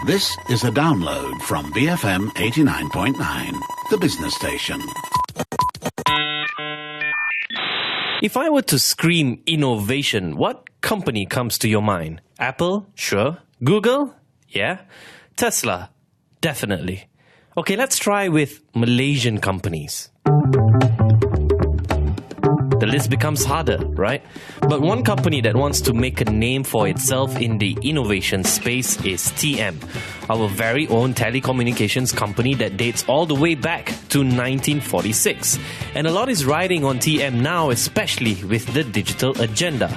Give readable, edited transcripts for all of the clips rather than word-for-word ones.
This is a download from BFM 89.9, the business station. If I were to scream innovation, what company comes to your mind? Apple? Sure. Google? Yeah. Tesla? Definitely. Okay, let's try with Malaysian companies. The list becomes harder, right? But one company that wants to make a name for itself in the innovation space is TM, our very own telecommunications company that dates all the way back to 1946. And a lot is riding on TM now, especially with the digital agenda.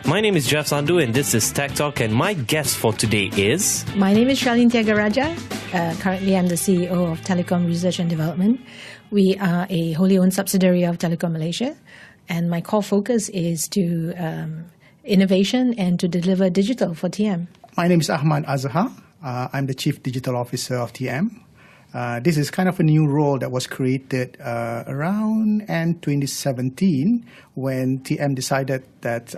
My name is Jeff Sandhu and this is Tech Talk, and my guest for today is... My name is Sharlene Thiagarajah. Currently, I'm the CEO of Telecom Research and Development. We are a wholly owned subsidiary of Telecom Malaysia. And my core focus is to innovation and to deliver digital for TM. My name is Ahmad Azhar. I'm the Chief Digital Officer of TM. This is kind of a new role that was created around end 2017 when TM decided that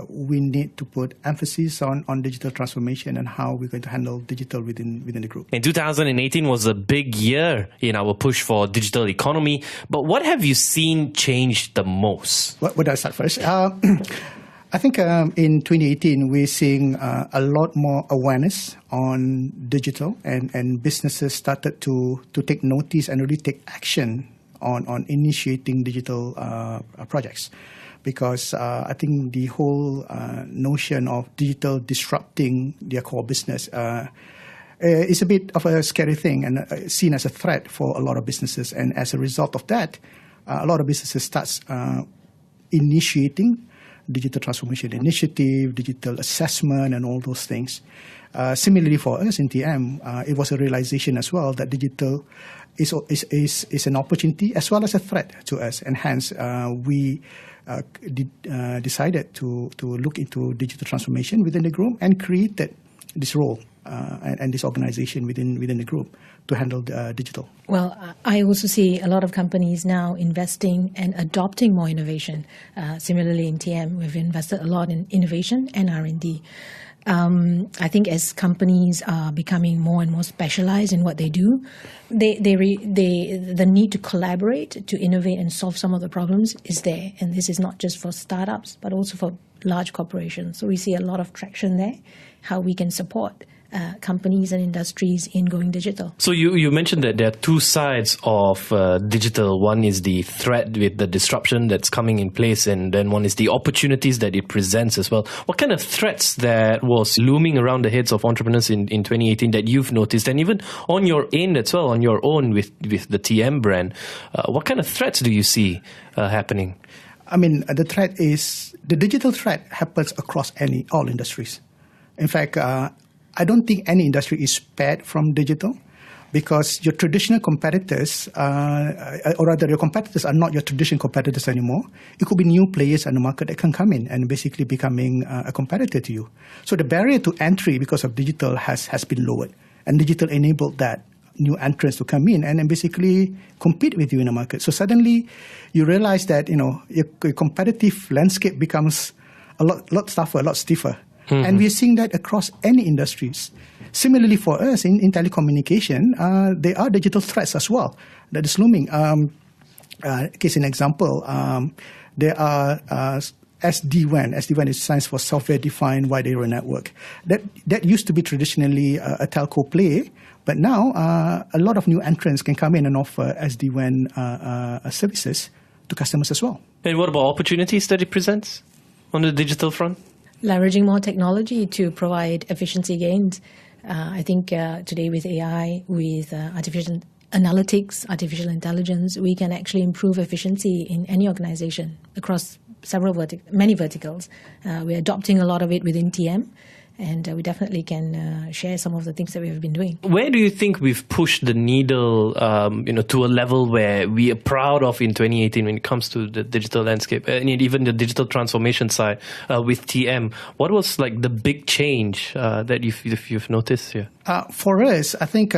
we need to put emphasis on digital transformation and how we're going to handle digital within the group. And 2018 was a big year in our push for digital economy. But what have you seen change the most? What would I start first? I think in 2018, we're seeing a lot more awareness on digital and businesses started to take notice and really take action on initiating digital projects. Because I think the whole notion of digital disrupting their core business is a bit of a scary thing and seen as a threat for a lot of businesses. And as a result of that, a lot of businesses start initiating digital transformation initiative, digital assessment, and all those things. Similarly for us in TM, it was a realization as well that digital is an opportunity as well as a threat to us, and hence we decided to look into digital transformation within the group and created this role and this organization within the group to handle digital. Well, I also see a lot of companies now investing and adopting more innovation. Similarly in TM, we've invested a lot in innovation and R&D. I think as companies are becoming more and more specialized in what they do, the need to collaborate, to innovate and solve some of the problems is there. And this is not just for startups, but also for large corporations. So we see a lot of traction there, how we can support companies and industries in going digital. So you mentioned that there are two sides of digital. One is the threat with the disruption that's coming in place, and then one is the opportunities that it presents as well. What kind of threats that was looming around the heads of entrepreneurs in 2018 that you've noticed, and even on your end as well, on your own with the TM brand, what kind of threats do you see happening? I mean, the digital threat happens across all industries. In fact, I don't think any industry is spared from digital, because your traditional competitors, or rather your competitors are not your traditional competitors anymore. It could be new players in the market that can come in and basically becoming a competitor to you. So the barrier to entry because of digital has been lowered, and digital enabled that new entrants to come in and then basically compete with you in the market. So suddenly you realize that your competitive landscape becomes a lot tougher, a lot stiffer. Mm-hmm. And we're seeing that across any industries. Similarly for us in telecommunication, there are digital threats as well that is looming. Case in example, there are SD-WAN. SD-WAN is stands for Software-Defined Wide Area Network. That used to be traditionally a telco play, but now a lot of new entrants can come in and offer SD-WAN services to customers as well. And what about opportunities that it presents on the digital front? Leveraging more technology to provide efficiency gains. I think today with AI, with artificial analytics, artificial intelligence, we can actually improve efficiency in any organization across many verticals. We're adopting a lot of it within TM, and we definitely can share some of the things that we have been doing. Where do you think we've pushed the needle, to a level where we are proud of in 2018 when it comes to the digital landscape, and even the digital transformation side with TM? What was like the big change that you've noticed here? For us, I think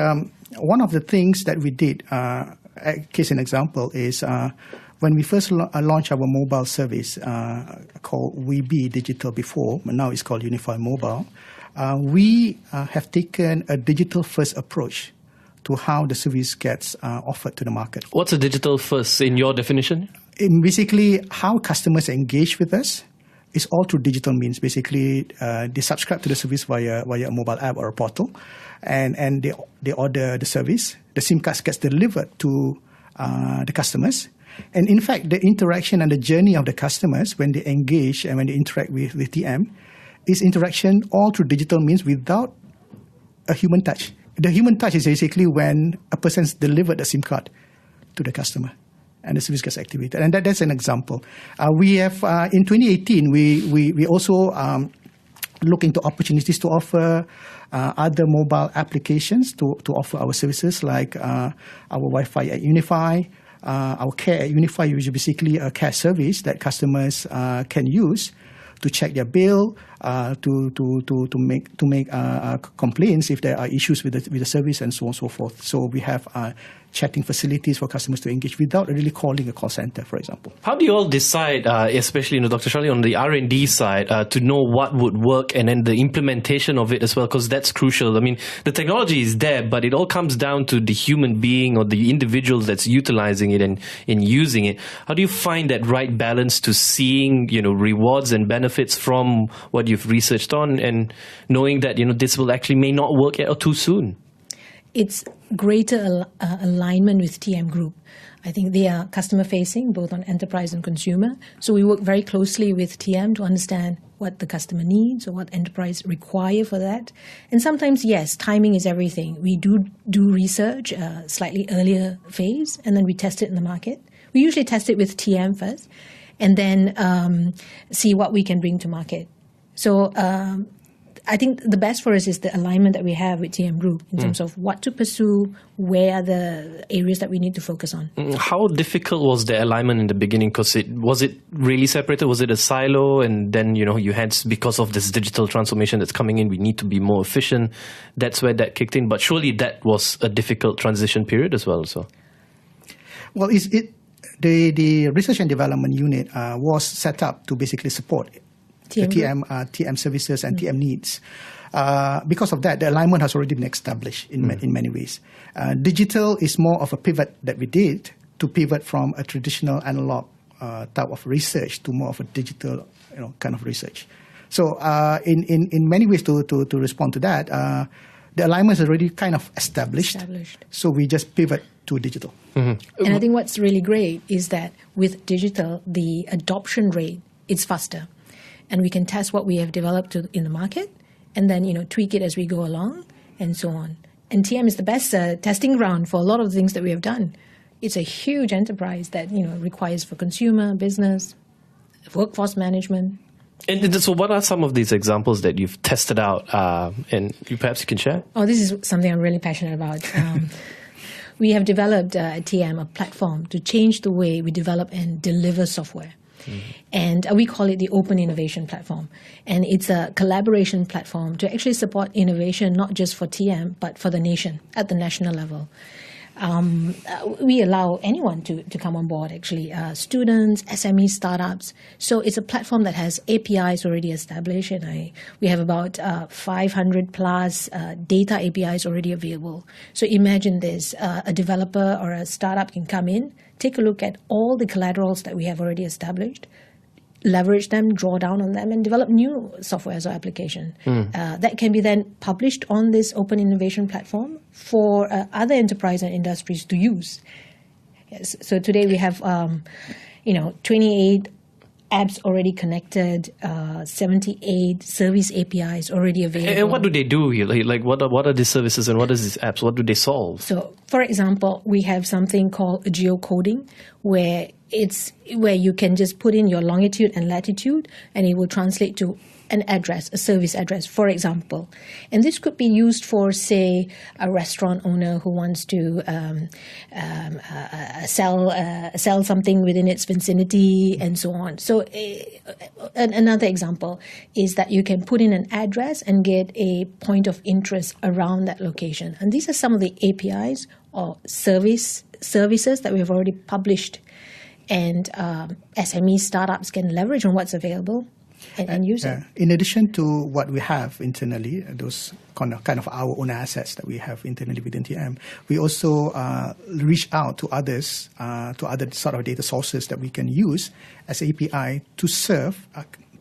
one of the things that we did, case in example, is when we first launched our mobile service called WeBe Digital before, but now it's called Unified Mobile, we have taken a digital-first approach to how the service gets offered to the market. What's a digital first in your definition? Basically, how customers engage with us is all through digital means. Basically, they subscribe to the service via a mobile app or a portal, and they order the service. The SIM card gets delivered to the customers. And in fact, the interaction and the journey of the customers when they engage and when they interact with TM is interaction all through digital means without a human touch. The human touch is basically when a person's delivered the SIM card to the customer and the service gets activated. And that's an example. We have, in 2018, we also look into opportunities to offer other mobile applications to offer our services, like our Wi-Fi at Unify, our Care at Unify, which is basically a care service that customers can use to check their bill, to make complaints if there are issues with the service, and so on and so forth. So we have chatting facilities for customers to engage without really calling a call center, for example. How do you all decide, especially Dr. Sharlene, on the R&D side, to know what would work and then the implementation of it as well? Because that's crucial. I mean, the technology is there, but it all comes down to the human being or the individual that's utilizing it and using it. How do you find that right balance to seeing, rewards and benefits from what you've researched on, and knowing that, this will actually may not work yet or too soon? It's greater alignment with TM Group. I think they are customer-facing, both on enterprise and consumer. So we work very closely with TM to understand what the customer needs or what enterprise require for that. And sometimes, yes, timing is everything. We do research slightly earlier phase, and then we test it in the market. We usually test it with TM first, and then see what we can bring to market. So I think the best for us is the alignment that we have with TM Group in terms of what to pursue, where are the areas that we need to focus on. How difficult was the alignment in the beginning? Because was it really separated? Was it a silo? And then, you had, because of this digital transformation that's coming in, we need to be more efficient. That's where that kicked in. But surely that was a difficult transition period as well. So, well, the research and development unit was set up to basically support TM services and TM needs. Because of that, the alignment has already been established in many ways. Digital is more of a pivot that we did to pivot from a traditional analog type of research to more of a digital kind of research. So in many ways to respond to that, the alignment is already kind of established. So we just pivot to digital. Mm-hmm. And I think what's really great is that with digital, the adoption rate is faster. And we can test what we have developed in the market and then, tweak it as we go along and so on. And TM is the best testing ground for a lot of the things that we have done. It's a huge enterprise that, requires for consumer, business, workforce management. And so what are some of these examples that you've tested out and perhaps you can share? Oh, this is something I'm really passionate about. We have developed at TM a platform to change the way we develop and deliver software. And we call it the Open Innovation Platform. And it's a collaboration platform to actually support innovation, not just for TM, but for the nation at the national level. We allow anyone to come on board, actually, students, SME startups. So it's a platform that has APIs already established, and we have about 500 plus data APIs already available. So imagine this, a developer or a startup can come in, take a look at all the collaterals that we have already established, leverage them, draw down on them, and develop new software or application. That can be then published on this Open Innovation Platform for other enterprise and industries to use. Yes. So today we have 28 apps already connected, 78 service APIs already available. And what do they do here? Like what are these services and what are these apps? What do they solve? So, for example, we have something called geocoding, where you can just put in your longitude and latitude, and it will translate to an address, a service address, for example. And this could be used for, say, a restaurant owner who wants to sell something within its vicinity and so on. So another example is that you can put in an address and get a point of interest around that location. And these are some of the APIs or services that we have already published, and SME startups can leverage on what's available. and use it. In addition to what we have internally, those kind of our own assets that we have internally within TM, we also reach out to others, to other sort of data sources that we can use as API to serve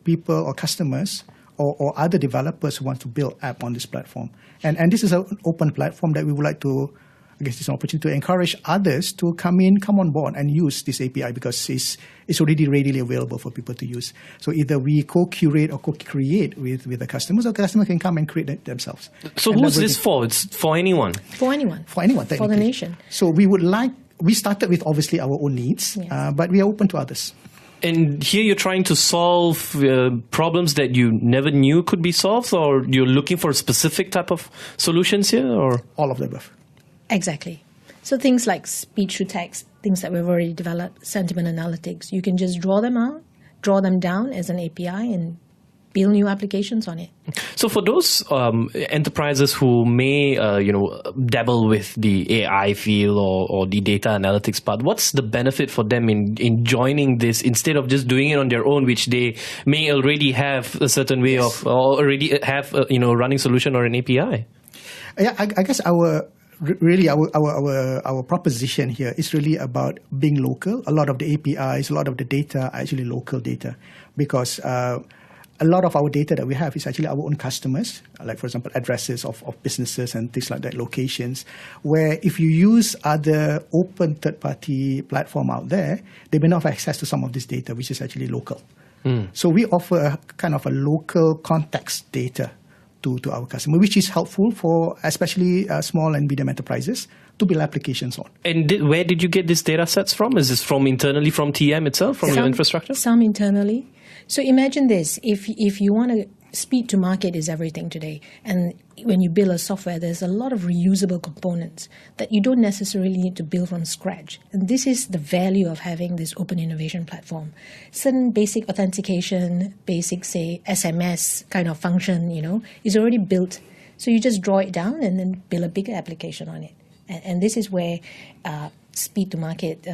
people or customers or other developers who want to build app on this platform. And this is an open platform that we would like to, I guess it's an opportunity to encourage others to come on board and use this API because it's already readily available for people to use. So either we co-curate or co-create with the customers, or the customer can come and create it themselves. So who's this for? It's for anyone? For anyone. For anyone, technically. For the nation. So we started with obviously our own needs, Yes. but we are open to others. And here you're trying to solve problems that you never knew could be solved, or you're looking for a specific type of solutions here, or? All of the above. Exactly. So things like speech to text, things that we've already developed, sentiment analytics, you can just draw them down as an API and build new applications on it. So for those enterprises who may, dabble with the AI field or the data analytics part, what's the benefit for them in joining this instead of just doing it on their own, which they may already have a certain way of, or already have running solution or an API? Yeah, I guess our proposition here is really about being local. A lot of the APIs, a lot of the data are actually local data because a lot of our data that we have is actually our own customers, like, for example, addresses of businesses and things like that, locations, where if you use other open third-party platform out there, they may not have access to some of this data, which is actually local. So we offer a kind of a local context data to our customer, which is helpful for especially small and medium enterprises to build applications on. And where did you get these data sets from? Is this from internally from TM itself, from your infrastructure? Some internally. So imagine this, if you want to, speed to market is everything today. And when you build a software, there's a lot of reusable components that you don't necessarily need to build from scratch. And this is the value of having this open innovation platform. Certain basic authentication, basic, say, SMS kind of function, is already built. So you just draw it down and then build a bigger application on it. And this is where speed to market,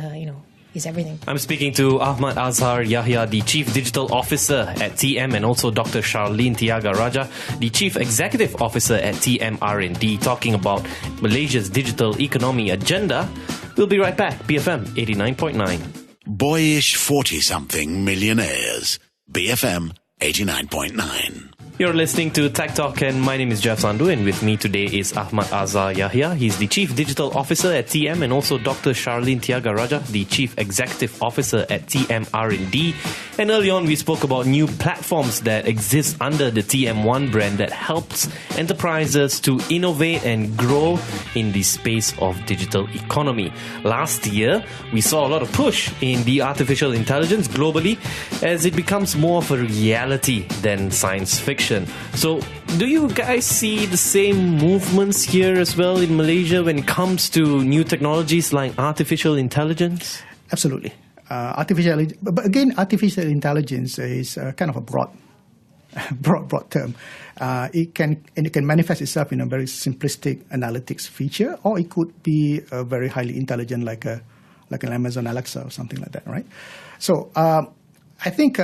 is everything. I'm speaking to Ahmad, Azhar, Yahya, the Chief Digital Officer at TM, and also Dr. Sharlene Thiagarajah, the Chief Executive Officer at TM R&D, talking about Malaysia's digital economy agenda. We'll be right back. BFM 89.9. Boyish 40-something millionaires. BFM 89.9. You're listening to Tech Talk, and my name is Jeff Sandu, and with me today is Ahmad Azhar Yahya. He's the Chief Digital Officer at TM, and also Dr. Sharlene Thiagarajah, the Chief Executive Officer at TM R&D. And early on, we spoke about new platforms that exist under the TM1 brand that helps enterprises to innovate and grow in the space of digital economy. Last year, we saw a lot of push in the artificial intelligence globally as it becomes more of a reality than science fiction. So, do you guys see the same movements here as well in Malaysia when it comes to new technologies like artificial intelligence? Absolutely. But again, artificial intelligence is kind of a broad term. It can manifest itself in a very simplistic analytics feature, or it could be very highly intelligent, like an Amazon Alexa or something like that, right? So, I think.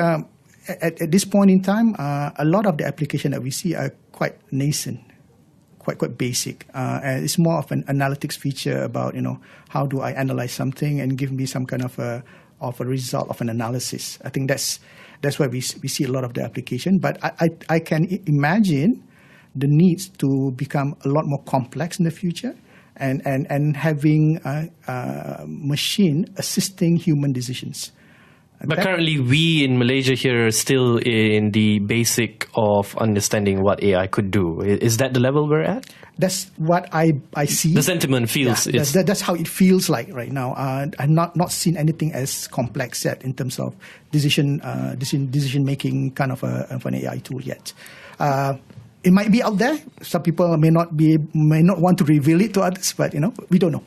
At this point in time, a lot of the application that we see are quite nascent, quite basic. And it's more of an analytics feature about, how do I analyze something and give me some kind of a result of an analysis. I think that's where we see a lot of the application. But I can imagine the needs to become a lot more complex in the future, and having a machine assisting human decisions. But currently, we in Malaysia here are still in the basic of understanding what AI could do. Is that the level we're at? That's what I see. The sentiment feels. Yeah, that's how it feels like right now. I've not seen anything as complex yet in terms of decision making kind of an AI tool yet. It might be out there. Some people may not want to reveal it to others, but we don't know.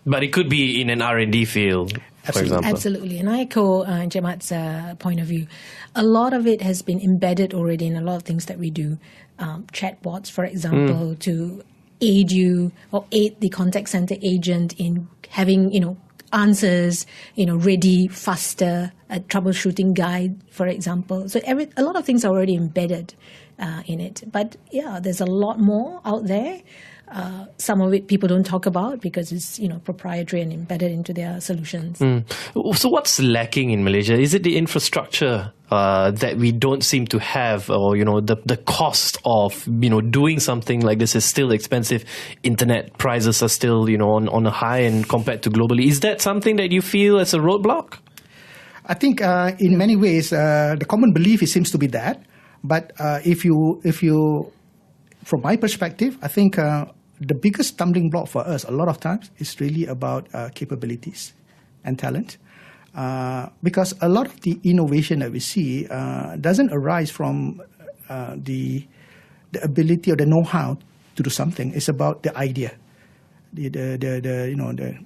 But it could be in an R&D field. For example. Absolutely. And I echo Jamat's point of view. A lot of it has been embedded already in a lot of things that we do. Chatbots, for example, to aid you or aid the contact center agent in having, answers, ready faster a troubleshooting guide, for example. So a lot of things are already embedded in it. But yeah, there's a lot more out there. Some of it people don't talk about because it's proprietary and embedded into their solutions. So what's lacking in Malaysia? Is it the infrastructure that we don't seem to have, or the cost of doing something like this is still expensive? Internet prices are still on a high end compared to globally. Is that something that you feel as a roadblock? I think in many ways the common belief seems to be that. But if you, from my perspective, I think the biggest stumbling block for us a lot of times is really about capabilities and talent. Because a lot of the innovation that we see doesn't arise from the ability or the know-how to do something. It's about the idea, the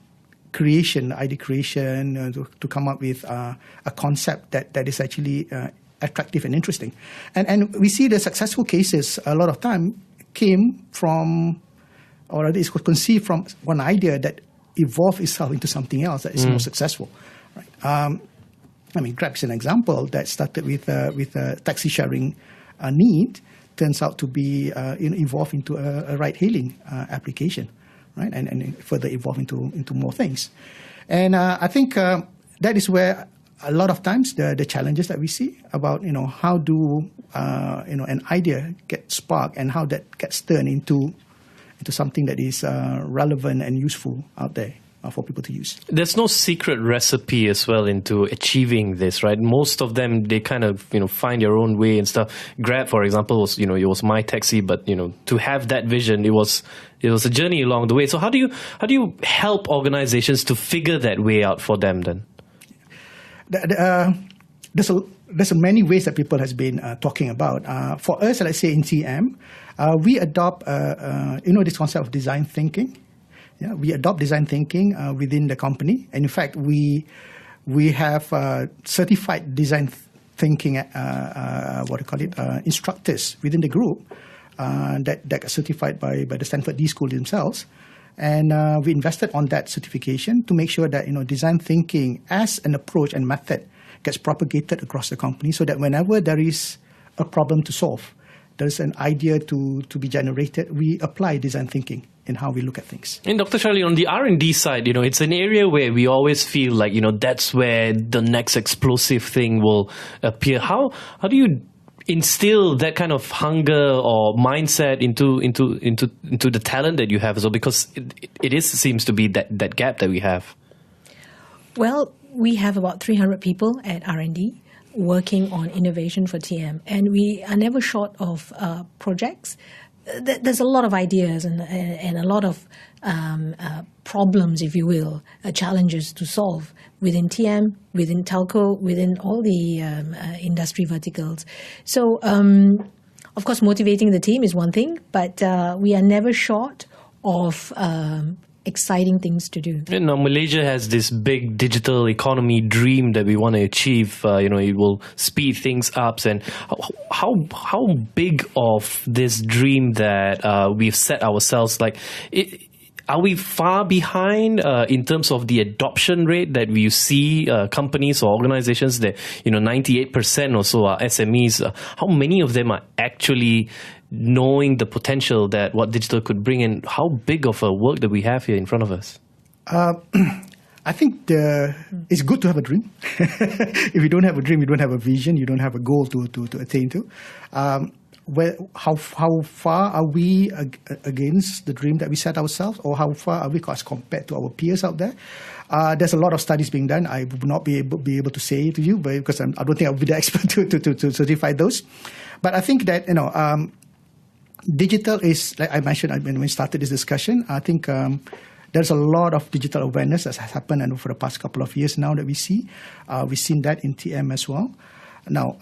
creation, the idea creation, to come up with a concept that is actually attractive and interesting. And we see the successful cases a lot of time came from, or is conceived from one idea that evolved itself into something else that is more successful. Right? Grab is an example that started with a taxi sharing need, turns out to be evolved into a ride-hailing application, right? And further evolve into more things. And I think that is where a lot of times the challenges that we see about how do an idea get sparked and how that gets turned into something that is relevant and useful out there for people to use. There's no secret recipe as well into achieving this, right? Most of them, they kind of find their own way and stuff. Grab, for example, was it was my taxi, but to have that vision, it was a journey along the way. So how do you help organizations to figure that way out for them then? There's many ways that people has been talking about. For us, let's say in TM, we adopt this concept of design thinking. Yeah, we adopt design thinking within the company, and in fact, we have certified design thinking instructors within the group that got certified by the Stanford D School themselves. And we invested on that certification to make sure that design thinking as an approach and method gets propagated across the company, so that whenever there is a problem to solve, there's an idea to be generated, we apply design thinking in how we look at things. And Dr. Sharlene, on the R&D side, it's an area where we always feel like that's where the next explosive thing will appear. How do you instill that kind of hunger or mindset into the talent that you have as well? Because it seems to be that gap that we have. Well, we have about 300 people at R&D working on innovation for TM, and we are never short of projects. There's a lot of ideas and a lot of problems, if you will, challenges to solve within TM, within telco, within all the industry verticals. So, of course, motivating the team is one thing, but we are never short of exciting things to do. Malaysia has this big digital economy dream that we want to achieve. It will speed things up. And how big of this dream that we've set ourselves? Are we far behind in terms of the adoption rate that we see companies or organizations that 98% or so are SMEs? How many of them are actually knowing the potential that what digital could bring, and how big of a work that we have here in front of us? I think it's good to have a dream. If you don't have a dream, you don't have a vision, you don't have a goal to attain to. How far are we against the dream that we set ourselves, or how far are we as compared to our peers out there? There's a lot of studies being done. I would not be able to say to you, because I don't think I'll be the expert to certify those. But I think that digital is, like I mentioned when we started this discussion, I think there's a lot of digital awareness that has happened over the past couple of years now that we see. We've seen that in TM as well. Now,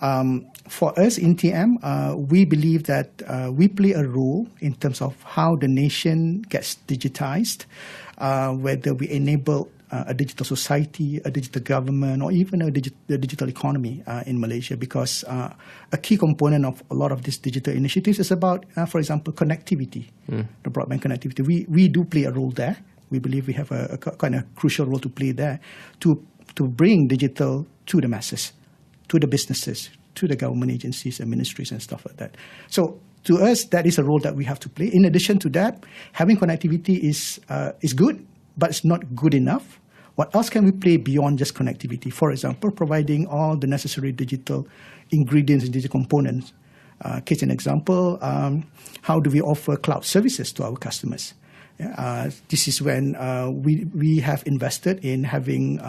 for us in TM, we believe that we play a role in terms of how the nation gets digitized, whether we enable a digital society, a digital government, or even the digital economy in Malaysia, because a key component of a lot of these digital initiatives is about, for example, connectivity, the broadband connectivity. We do play a role there. We believe we have a kind of crucial role to play there to bring digital to the masses, to the businesses, to the government agencies and ministries and stuff like that. So to us, that is a role that we have to play. In addition to that, having connectivity is good, but it's not good enough. What else can we play beyond just connectivity? For example, providing all the necessary digital ingredients and digital components. Case an example, how do we offer cloud services to our customers? This is when we have invested in having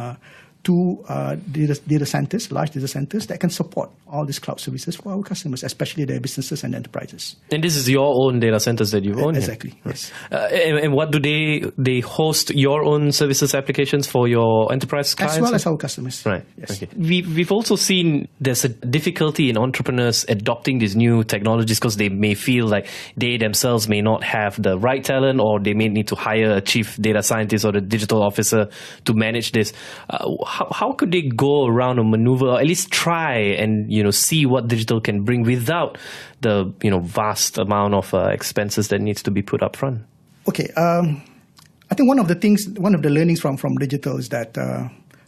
two data centers, large data centers, that can support all these cloud services for our customers, especially their businesses and enterprises. And this is your own data centers that you own? Exactly, yes. And what do they host your own services applications for your enterprise clients? As well as our customers. Right. Yes. Okay. We've also seen there's a difficulty in entrepreneurs adopting these new technologies because they may feel like they themselves may not have the right talent, or they may need to hire a chief data scientist or the digital officer to manage this. How could they go around or maneuver, or at least try and see what digital can bring without the vast amount of expenses that needs to be put up front? Okay, I think one of the learnings from digital is that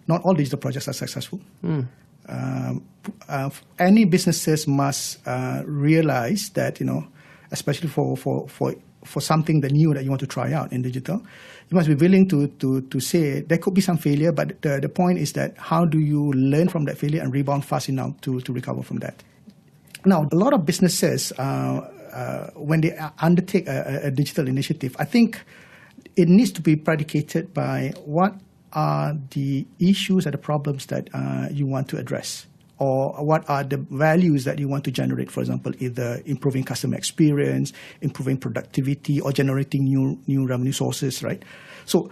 not all digital projects are successful. Any businesses must realize that especially for something that new that you want to try out in digital, you must be willing to say there could be some failure, but the point is that how do you learn from that failure and rebound fast enough to recover from that? Now, a lot of businesses, when they undertake a digital initiative, I think it needs to be predicated by what are the issues or the problems that you want to address, or what are the values that you want to generate, for example, either improving customer experience, improving productivity, or generating new revenue sources, right? So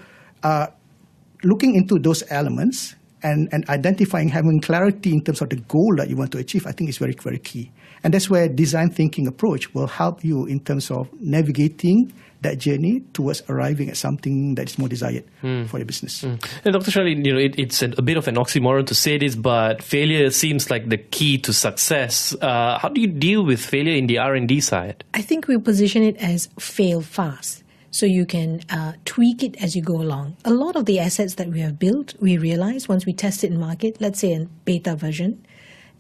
looking into those elements and identifying, having clarity in terms of the goal that you want to achieve, I think is very, very key. And that's where design thinking approach will help you in terms of navigating that journey towards arriving at something that is more desired for your business. And Dr. Sharlene, it's a bit of an oxymoron to say this, but failure seems like the key to success. How do you deal with failure in the R&D side? I think we position it as fail fast, so you can tweak it as you go along. A lot of the assets that we have built, we realize once we test it in market, let's say in beta version,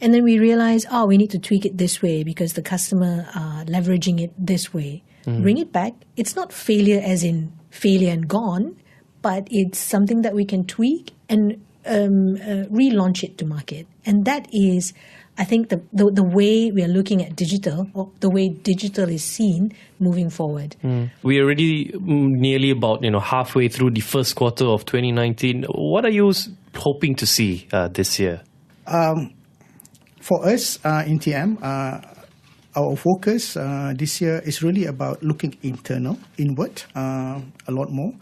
and then we realize, we need to tweak it this way because the customer are leveraging it this way. Bring it back. It's not failure as in failure and gone, but it's something that we can tweak and relaunch it to market. And that is, I think, the way we are looking at digital, or the way digital is seen moving forward. We're already nearly about halfway through the first quarter of 2019. What are you hoping to see this year? For us in TM, our focus this year is really about looking inward a lot more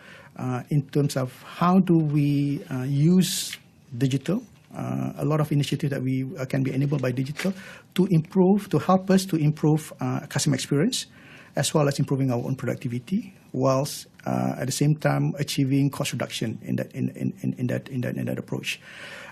in terms of how do we use digital, a lot of initiatives that we can be enabled by digital to help us to improve customer experience, as well as improving our own productivity, whilst at the same time achieving cost reduction in that approach.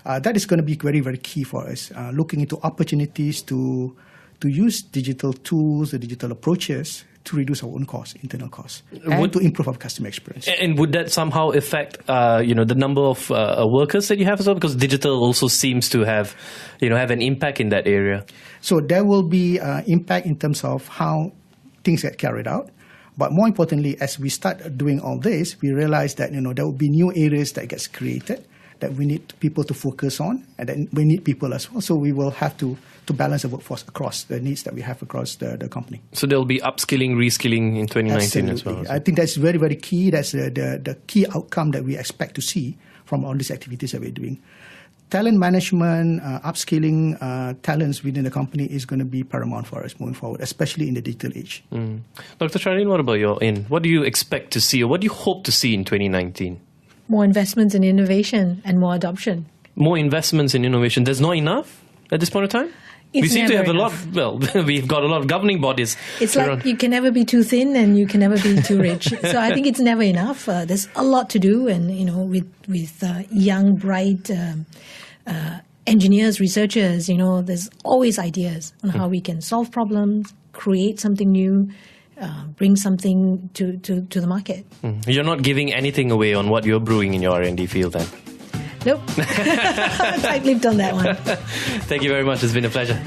That is going to be very, very key for us, looking into opportunities to use digital tools, the digital approaches to reduce our own costs, internal costs, and to improve our customer experience. And would that somehow affect, the number of workers that you have as well? Because digital also seems to have an impact in that area. So there will be impact in terms of how things get carried out. But more importantly, as we start doing all this, we realize that there will be new areas that gets created that we need people to focus on, and then we need people as well. So we will have to balance the workforce across the needs that we have across the company. So there will be upskilling, reskilling in 2019 Absolutely. as well. I think that's very, very key. That's the key outcome that we expect to see from all these activities that we're doing. Talent management, upskilling talents within the company is going to be paramount for us moving forward, especially in the digital age. Dr. Sharlene, what about your end? What do you expect to see, or what do you hope to see in 2019? More investments in innovation and more adoption. More investments in innovation. There's not enough at this point of time? It's we seem to have enough. We've got a lot of governing bodies. It's like you can never be too thin and you can never be too rich. So I think it's never enough. There's a lot to do, and with young, bright engineers, researchers, there's always ideas on how we can solve problems, create something new, bring something to the market. You're not giving anything away on what you're brewing in your R&D field then? Nope. Tight-lipped on that one. Thank you very much. It's been a pleasure.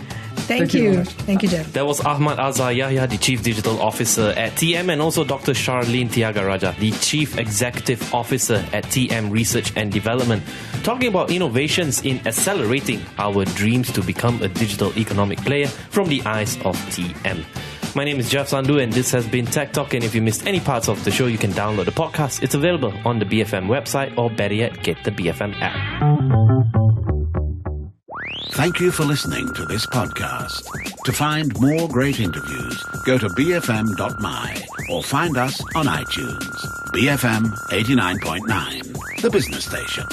Thank you. Thank you, Jeff. That was Ahmad Azhar Yahya, the Chief Digital Officer at TM, and also Dr. Sharlene Thiagarajah, the Chief Executive Officer at TM Research and Development, talking about innovations in accelerating our dreams to become a digital economic player from the eyes of TM. My name is Jeff Sandhu, and this has been Tech Talk. And if you missed any parts of the show, you can download the podcast. It's available on the BFM website, or better yet, get the BFM app. Thank you for listening to this podcast. To find more great interviews, go to bfm.my or find us on iTunes. BFM 89.9, the business station.